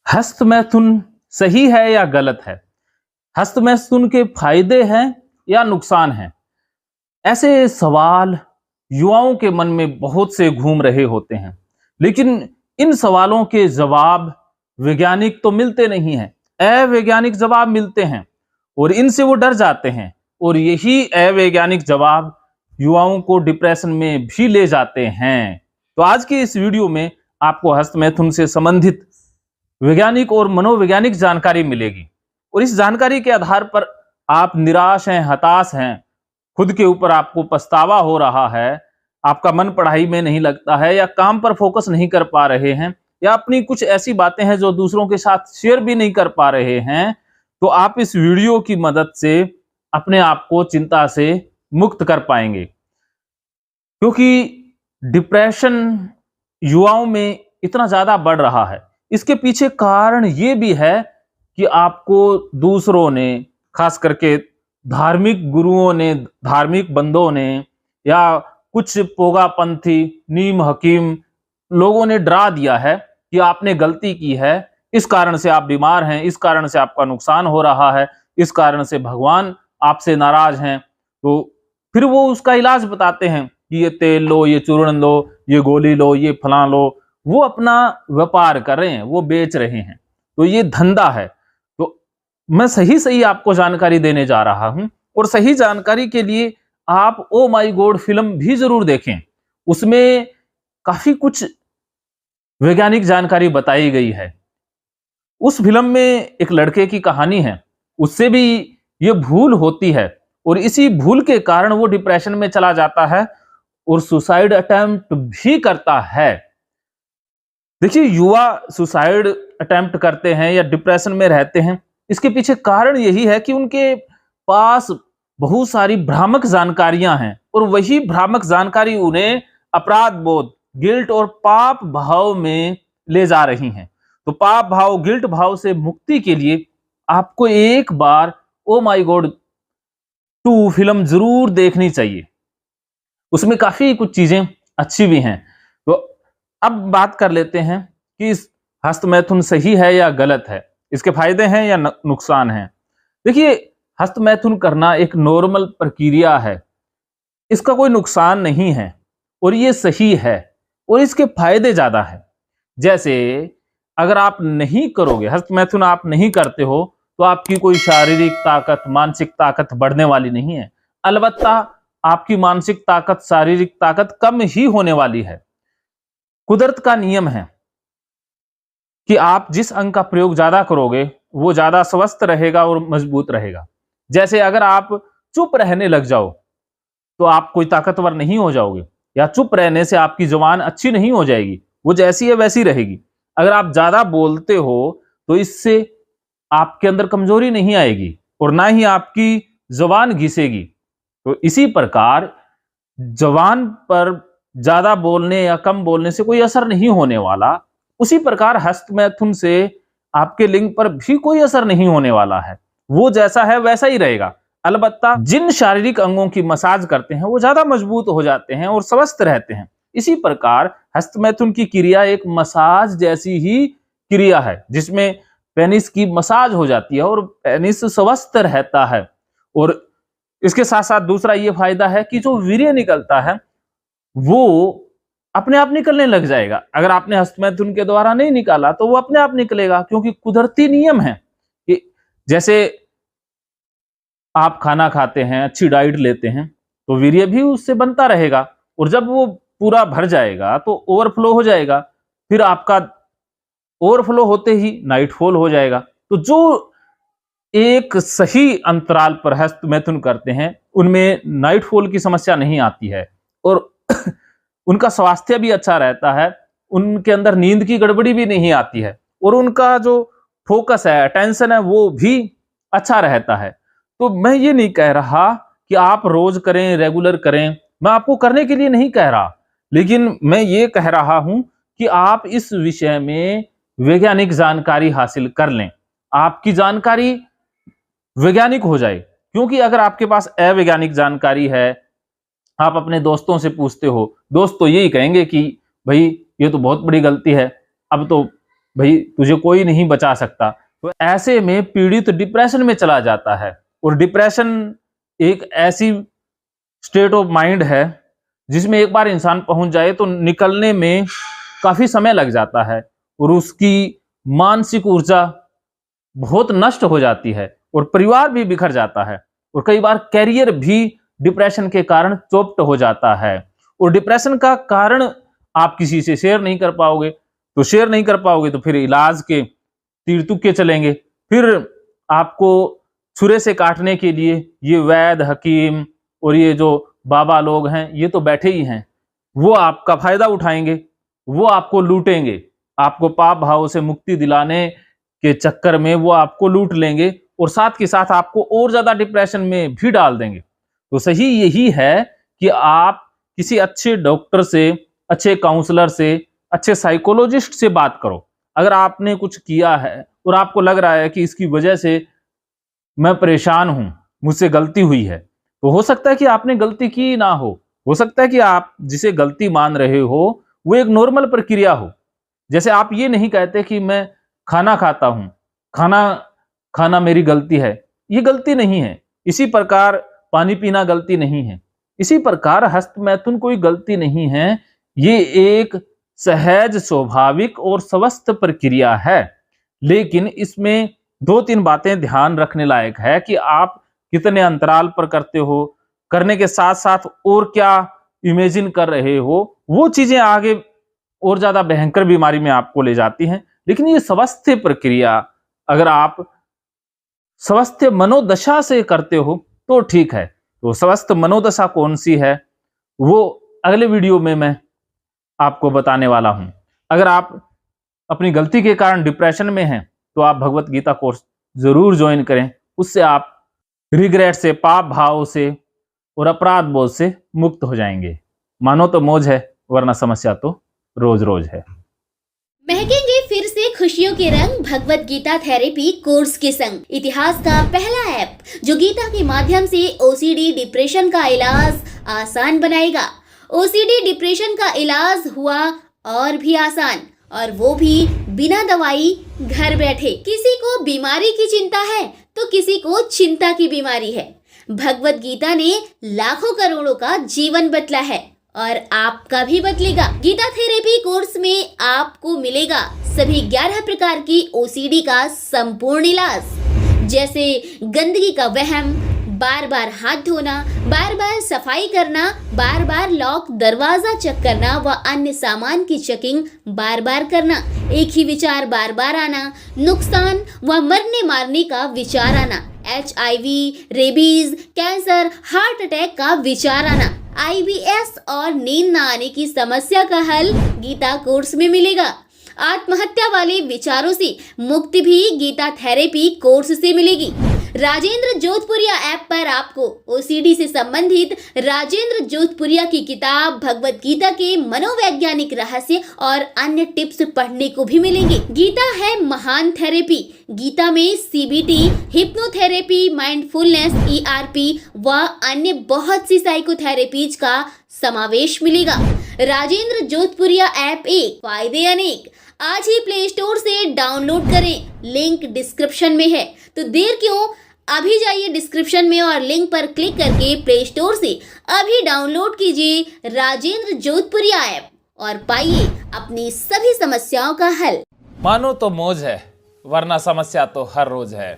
हस्तमैथुन सही है या गलत है? हस्तमैथुन के फायदे हैं या नुकसान हैं? ऐसे सवाल युवाओं के मन में बहुत से घूम रहे होते हैं, लेकिन इन सवालों के जवाब वैज्ञानिक तो मिलते नहीं हैं, अवैज्ञानिक जवाब मिलते हैं और इनसे वो डर जाते हैं और यही अवैज्ञानिक जवाब युवाओं को डिप्रेशन में भी ले जाते हैं। तो आज की इस वीडियो में आपको हस्तमैथुन से संबंधित वैज्ञानिक और मनोवैज्ञानिक जानकारी मिलेगी और इस जानकारी के आधार पर आप निराश हैं, हताश हैं, खुद के ऊपर आपको पछतावा हो रहा है, आपका मन पढ़ाई में नहीं लगता है या काम पर फोकस नहीं कर पा रहे हैं या अपनी कुछ ऐसी बातें हैं जो दूसरों के साथ शेयर भी नहीं कर पा रहे हैं, तो आप इस वीडियो की मदद से अपने आप को चिंता से मुक्त कर पाएंगे। क्योंकि डिप्रेशन युवाओं में इतना ज्यादा बढ़ रहा है, इसके पीछे कारण ये भी है कि आपको दूसरों ने, खास करके धार्मिक गुरुओं ने, धार्मिक बंदों ने या कुछ पोगापंथी नीम हकीम लोगों ने डरा दिया है कि आपने गलती की है, इस कारण से आप बीमार हैं, इस कारण से आपका नुकसान हो रहा है, इस कारण से भगवान आपसे नाराज हैं। तो फिर वो उसका इलाज बताते हैं कि ये तेल लो, ये चूर्ण लो, ये गोली लो, ये फलां लो। वो अपना व्यापार कर रहे हैं, वो बेच रहे हैं, तो ये धंधा है। तो मैं सही सही आपको जानकारी देने जा रहा हूं और सही जानकारी के लिए आप ओ माई गॉड फिल्म भी जरूर देखें। उसमें काफी कुछ वैज्ञानिक जानकारी बताई गई है। उस फिल्म में एक लड़के की कहानी है, उससे भी ये भूल होती है और इसी भूल के कारण वो डिप्रेशन में चला जाता है और सुसाइड अटेम्प्ट भी करता है। देखिए, युवा सुसाइड अटेम्प्ट करते हैं या डिप्रेशन में रहते हैं, इसके पीछे कारण यही है कि उनके पास बहुत सारी भ्रामक जानकारियां हैं और वही भ्रामक जानकारी उन्हें अपराध बोध, गिल्ट और पाप भाव में ले जा रही हैं। तो पाप भाव, गिल्ट भाव से मुक्ति के लिए आपको एक बार ओ माय गॉड 2 फिल्म जरूर देखनी चाहिए। उसमें काफी कुछ चीजें अच्छी भी हैं। तो अब बात कर लेते हैं कि इस हस्तमैथुन सही है या गलत है, इसके फायदे हैं या नुकसान हैं। देखिए, हस्तमैथुन करना एक नॉर्मल प्रक्रिया है, इसका कोई नुकसान नहीं है और ये सही है और इसके फायदे ज्यादा है। जैसे अगर आप नहीं करोगे, हस्तमैथुन आप नहीं करते हो, तो आपकी कोई शारीरिक ताकत, मानसिक ताकत बढ़ने वाली नहीं है। अलबत्ता आपकी मानसिक ताकत, शारीरिक ताकत कम ही होने वाली है। कुदरत का नियम है कि आप जिस अंग का प्रयोग ज्यादा करोगे वो ज्यादा स्वस्थ रहेगा और मजबूत रहेगा। जैसे अगर आप चुप रहने लग जाओ तो आप कोई ताकतवर नहीं हो जाओगे, या चुप रहने से आपकी जुबान अच्छी नहीं हो जाएगी, वो जैसी है वैसी रहेगी। अगर आप ज्यादा बोलते हो तो इससे आपके अंदर कमजोरी नहीं आएगी और ना ही आपकी जुबान घिसेगी। तो इसी प्रकार जुबान पर ज्यादा बोलने या कम बोलने से कोई असर नहीं होने वाला, उसी प्रकार हस्तमैथुन से आपके लिंग पर भी कोई असर नहीं होने वाला है, वो जैसा है वैसा ही रहेगा। अलबत्ता जिन शारीरिक अंगों की मसाज करते हैं वो ज्यादा मजबूत हो जाते हैं और स्वस्थ रहते हैं। इसी प्रकार हस्तमैथुन की क्रिया एक मसाज जैसी ही क्रिया है, जिसमें पेनिस की मसाज हो जाती है और पेनिस स्वस्थ रहता है। और इसके साथ साथ दूसरा ये फायदा है कि जो वीर्य निकलता है वो अपने आप निकलने लग जाएगा। अगर आपने हस्तमैथुन के द्वारा नहीं निकाला तो वो अपने आप निकलेगा, क्योंकि कुदरती नियम है कि जैसे आप खाना खाते हैं, अच्छी डाइट लेते हैं, तो वीर्य भी उससे बनता रहेगा और जब वो पूरा भर जाएगा तो ओवरफ्लो हो जाएगा। फिर आपका ओवरफ्लो होते ही नाइटफॉल हो जाएगा। तो जो एक सही अंतराल पर हस्तमैथुन करते हैं उनमें नाइटफॉल की समस्या नहीं आती है और उनका स्वास्थ्य भी अच्छा रहता है, उनके अंदर नींद की गड़बड़ी भी नहीं आती है और उनका जो फोकस है, अटेंशन है, वो भी अच्छा रहता है। तो मैं ये नहीं कह रहा कि आप रोज करें, रेगुलर करें, मैं आपको करने के लिए नहीं कह रहा, लेकिन मैं ये कह रहा हूं कि आप इस विषय में वैज्ञानिक जानकारी हासिल कर लें, आपकी जानकारी वैज्ञानिक हो जाए। क्योंकि अगर आपके पास अवैज्ञानिक जानकारी है, आप अपने दोस्तों से पूछते हो, दोस्त तो यही कहेंगे कि भाई ये तो बहुत बड़ी गलती है, अब तो भाई तुझे कोई नहीं बचा सकता। तो ऐसे में पीड़ित डिप्रेशन में चला जाता है। और डिप्रेशन एक ऐसी स्टेट ऑफ माइंड है जिसमें एक बार इंसान पहुंच जाए तो निकलने में काफी समय लग जाता है और उसकी मानसिक ऊर्जा बहुत नष्ट हो जाती है और परिवार भी बिखर जाता है और कई बार कैरियर भी डिप्रेशन के कारण चोप्ट हो जाता है। और डिप्रेशन का कारण आप किसी से शेयर नहीं कर पाओगे, तो शेयर नहीं कर पाओगे तो फिर इलाज के तीर तुक्के चलेंगे। फिर आपको छुरे से काटने के लिए ये वैद्य, हकीम और ये जो बाबा लोग हैं ये तो बैठे ही हैं। वो आपका फायदा उठाएंगे, वो आपको लूटेंगे, आपको पाप भाव से मुक्ति दिलाने के चक्कर में वो आपको लूट लेंगे और साथ के साथ आपको और ज्यादा डिप्रेशन में भी डाल देंगे। तो सही यही है कि आप किसी अच्छे डॉक्टर से, अच्छे काउंसलर से, अच्छे साइकोलॉजिस्ट से बात करो। अगर आपने कुछ किया है और आपको लग रहा है कि इसकी वजह से मैं परेशान हूं, मुझसे गलती हुई है, तो हो सकता है कि आपने गलती की ना हो सकता है कि आप जिसे गलती मान रहे हो वो एक नॉर्मल प्रक्रिया हो। जैसे आप ये नहीं कहते कि मैं खाना खाता हूं, खाना खाना मेरी गलती है, ये गलती नहीं है। इसी प्रकार पानी पीना गलती नहीं है, इसी प्रकार हस्तमैथुन कोई गलती नहीं है। ये एक सहज, स्वाभाविक और स्वस्थ प्रक्रिया है। लेकिन इसमें 2-3 बातें ध्यान रखने लायक है कि आप कितने अंतराल पर करते हो, करने के साथ साथ और क्या इमेजिन कर रहे हो, वो चीजें आगे और ज्यादा भयंकर बीमारी में आपको ले जाती हैं। लेकिन ये स्वस्थ प्रक्रिया अगर आप स्वस्थ मनोदशा से करते हो तो ठीक है। तो स्वस्थ मनोदशा कौन सी है वो अगले वीडियो में मैं आपको बताने वाला हूं। अगर आप अपनी गलती के कारण डिप्रेशन में हैं तो आप भगवत गीता कोर्स जरूर ज्वाइन करें। उससे आप रिग्रेट से, पाप भाव से और अपराध बोध से मुक्त हो जाएंगे। मानो तो मौज है, वरना समस्या तो रोज रोज है। महकेंगे फिर से खुशियों के रंग भगवत गीता थेरेपी कोर्स के संग। इतिहास का पहला ऐप जो गीता के माध्यम से ओसीडी डिप्रेशन का इलाज आसान बनाएगा। ओसीडी डिप्रेशन का इलाज हुआ और भी आसान, और वो भी बिना दवाई, घर बैठे। किसी को बीमारी की चिंता है तो किसी को चिंता की बीमारी है। भगवत गीता ने लाखों करोड़ों का जीवन बदला है और आपका भी बदलेगा। गीता थेरेपी कोर्स में आपको मिलेगा सभी 11 प्रकार की ओसीडी का संपूर्ण इलाज, जैसे गंदगी का वहम, बार बार हाथ धोना, बार बार सफाई करना, बार बार लॉक दरवाजा चेक करना व अन्य सामान की चेकिंग बार बार करना, एक ही विचार बार बार आना, नुकसान व मरने मारने का विचार आना, HIV, rabies, cancer, heart attack का विचार आना, IBS और नींद न आने की समस्या का हल गीता कोर्स में मिलेगा। आत्महत्या वाले विचारों से मुक्ति भी गीता थेरेपी कोर्स से मिलेगी। राजेंद्र जोधपुरिया ऐप पर आपको ओसीडी से संबंधित राजेंद्र जोधपुरिया की किताब भगवत गीता के मनोवैज्ञानिक रहस्य और अन्य टिप्स पढ़ने को भी मिलेंगे। गीता है महान थेरेपी। गीता में CBT, हिप्नोथेरेपी, माइंडफुलनेस, ERP व अन्य बहुत सी साइकोथेरेपीज का समावेश मिलेगा। राजेंद्र जोधपुरिया ऐप एक, फायदे अनेक। आज ही प्ले स्टोर से डाउनलोड करें, लिंक डिस्क्रिप्शन में है। तो देर क्यों, अभी जाइए डिस्क्रिप्शन में और लिंक पर क्लिक करके प्ले स्टोर से अभी डाउनलोड कीजिए राजेंद्र जोधपुरिया ऐप और पाइए अपनी सभी समस्याओं का हल। मानो तो मौज है, वरना समस्या तो हर रोज है।